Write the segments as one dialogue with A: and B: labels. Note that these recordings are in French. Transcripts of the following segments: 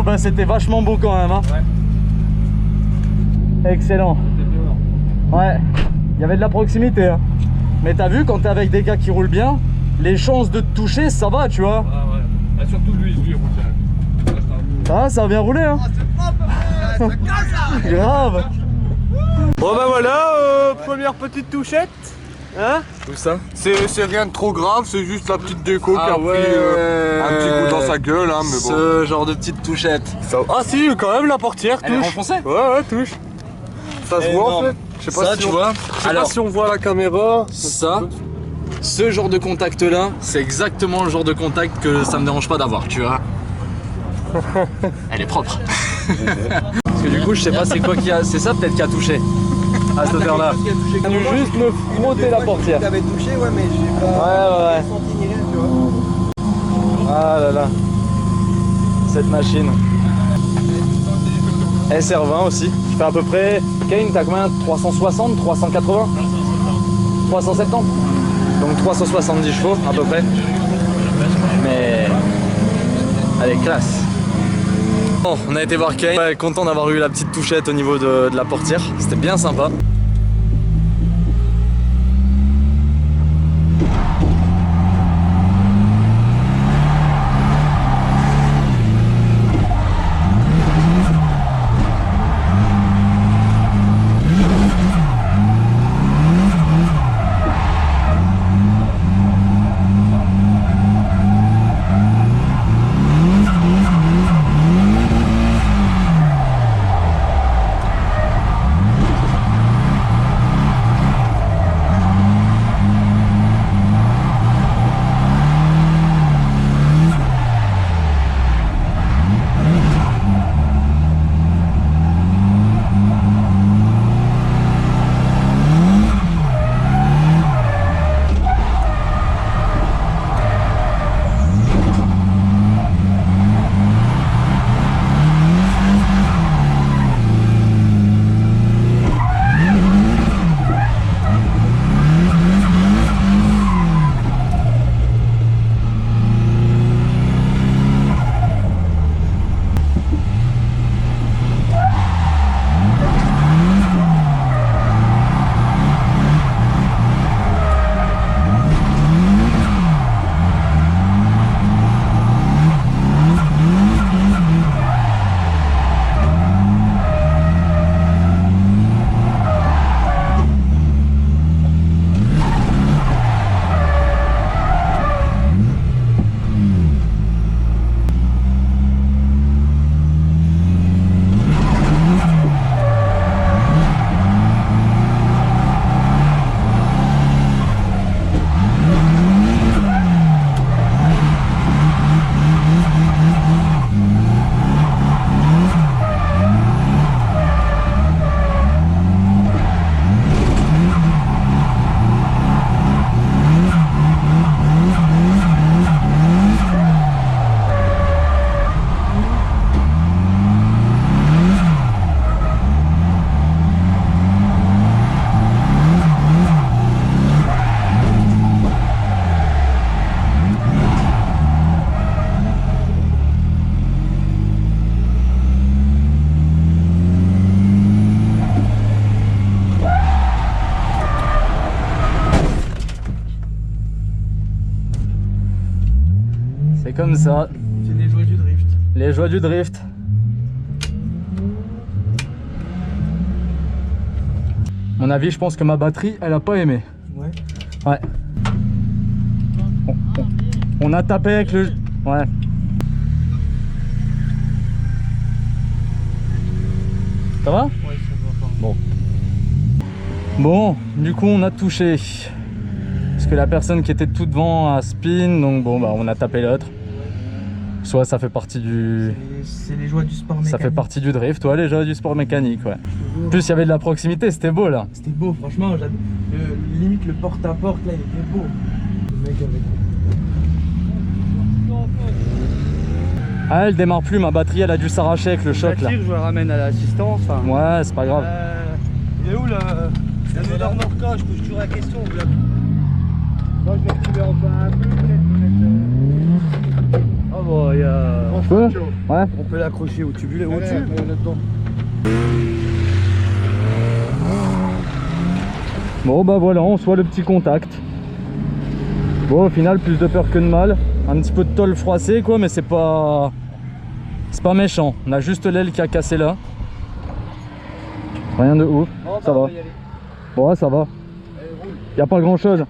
A: bah c'était vachement beau quand même, hein. Ouais. Excellent. Ouais, il y avait de la proximité, hein. Mais t'as vu, quand t'es avec des gars qui roulent bien, les chances de te toucher, ça va, tu vois.
B: Ah ouais. Ah, surtout lui il roule bien.
A: Ah, ça a bien roulé, hein.
C: Ça casse là.
A: Grave.
D: Bon bah voilà, première petite touchette. Hein?
B: Où ça?
D: C'est rien de trop grave, c'est juste la petite déco qui a pris un petit coup dans sa gueule, hein, mais bon.
A: Ce genre de petite touchette.
D: Ah si, quand même la portière
A: Elle est
D: touche.
A: renfoncée?
D: Ouais, touche. Ça se voit en fait. Je sais pas
A: Ça,
D: si
A: tu
D: on...
A: vois.
D: Je sais pas si on voit la caméra.
A: Ça, ce genre de contact là, c'est exactement le genre de contact que ça me dérange pas d'avoir, tu vois. Elle est propre. Parce que du coup, je sais pas c'est quoi qui a. C'est ça peut-être qui a touché à cette hauteur là.
D: Il a dû juste me frotter la portière.
C: Tu avais touché, ouais, mais j'ai pas
A: Ouais.
C: senti ni rien, tu vois.
A: Ah là là. Cette machine. SR20 aussi. Qui fait à peu près. Kane, t'as combien? 360, 380 370. Donc 370 chevaux à peu près. Mais elle est classe. Bon, on a été voir Kane. Ouais, content d'avoir eu la petite touchette au niveau de la portière. C'était bien sympa. C'est comme ça.
C: C'est les joies du drift.
A: Les joies du drift. Mon avis, je pense que ma batterie, elle a pas aimé.
C: Ouais.
A: Ouais. On a tapé avec le... Ouais. Ça va?
C: Ouais, ça va pas.
A: Bon. Bon, du coup, on a touché. Parce que la personne qui était tout devant a spin, donc bon, bah, on a tapé l'autre. Soit ça fait partie du...
C: C'est les joies du sport mécanique.
A: Ça fait partie du drift, ouais, les joies du sport mécanique, ouais. En plus, il y avait de la proximité, c'était beau, là.
C: C'était beau, franchement. Limite, le porte-à-porte, là, il était beau. Le mec avec...
A: Ah, elle démarre plus, ma batterie, elle a dû s'arracher avec le choc, là.
C: Je le ramène à l'assistance. Enfin,
A: Ouais, c'est pas grave.
C: il est où, là? La moteur Norca, je pose toujours la question. Moi, je vais activer enfin un peu, peut-être.
A: Oh, bon, il y a... Je peux? Ouais.
C: On peut l'accrocher au tubulaire au-dessus.
A: Bon bah voilà, on soit le petit contact. Bon au final plus de peur que de mal. Un petit peu de tôle froissée quoi, mais c'est pas méchant. On a juste l'aile qui a cassé là. Rien de ouf, ça va. Bon ouais, ça va. Y a pas grand chose.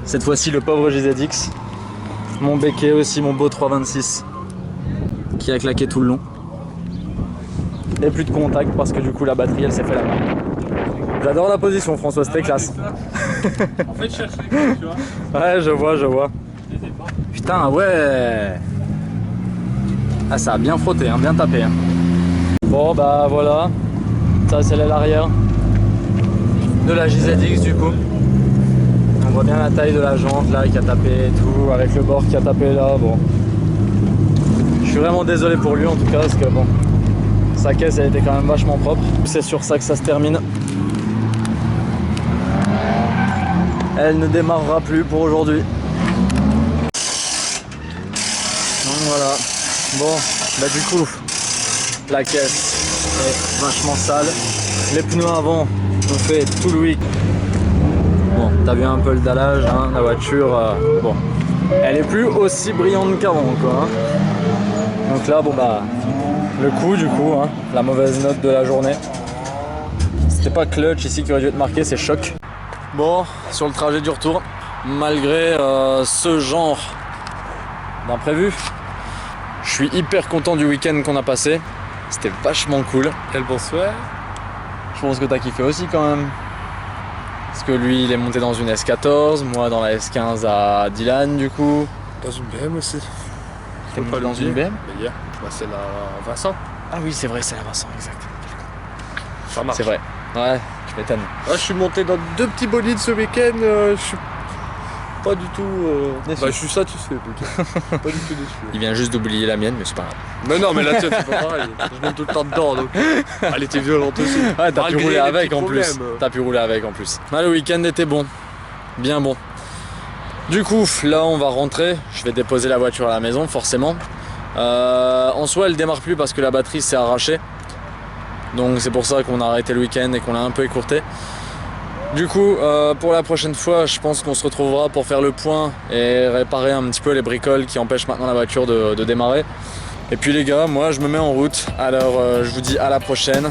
A: Cette fois-ci le pauvre GZX. Mon béquet aussi, mon beau 326 qui a claqué tout le long. Et plus de contact parce que du coup la batterie elle s'est fait la main. J'adore la position François, c'était classe.
B: En fait, je cherche les clés, tu vois.
A: Ouais, je vois. Putain, ouais. Ah, ça a bien frotté, hein, bien tapé. Hein. Bon, bah voilà. Ça, c'est l'aile arrière de la JZX du coup. On voit bien la taille de la jante là qui a tapé et tout, avec le bord qui a tapé là. Bon. Je suis vraiment désolé pour lui en tout cas, parce que bon, sa caisse elle était quand même vachement propre. C'est sur ça que ça se termine. Elle ne démarrera plus pour aujourd'hui. Donc voilà. Bon, bah du coup, la caisse est vachement sale. Les pneus avant ont fait tout le week. Bon, t'as vu un peu le dallage, hein, la voiture, bon, elle est plus aussi brillante qu'avant quoi. Hein. Donc là, bon bah, le coup du coup, hein, la mauvaise note de la journée. C'était pas clutch ici qui aurait dû être marqué, c'est choc. Bon, sur le trajet du retour, malgré ce genre d'imprévu, je suis hyper content du week-end qu'on a passé. C'était vachement cool.
B: Quel bon souhait.
A: Je pense que t'as kiffé aussi quand même. Parce que lui, il est monté dans une S14, moi dans la S15 à Dylan du coup.
B: Dans une BM aussi.
A: T'es monté dans une BM?
B: Hier, bah, c'est la Vincent.
A: Ah oui, c'est vrai, c'est la Vincent, exact.
B: Ça marche.
A: C'est vrai. Ouais, tu m'étonnes.
B: Ah, je suis monté dans 2 petits bolides ce week-end. Je suis pas du tout.
A: Déçu.
B: Bah, je suis satisfait. Pas du tout déçu.
A: Il vient juste d'oublier la mienne, mais c'est pas grave.
B: Mais non, mais la tienne, c'est pas pareil. Je monte tout le temps dedans. Donc... Elle était violente aussi.
A: Ouais, t'as pu
B: Malgré
A: rouler
B: les
A: avec
B: petits
A: en plus.
B: problèmes.
A: T'as pu rouler avec en plus. Ah, le week-end était bon. Bien bon. Du coup, là, on va rentrer. Je vais déposer la voiture à la maison, forcément. En soi, elle démarre plus parce que la batterie s'est arrachée. Donc c'est pour ça qu'on a arrêté le week-end et qu'on l'a un peu écourté. Du coup, pour la prochaine fois, je pense qu'on se retrouvera pour faire le point et réparer un petit peu les bricoles qui empêchent maintenant la voiture de démarrer. Et puis les gars, moi je me mets en route. Alors je vous dis à la prochaine.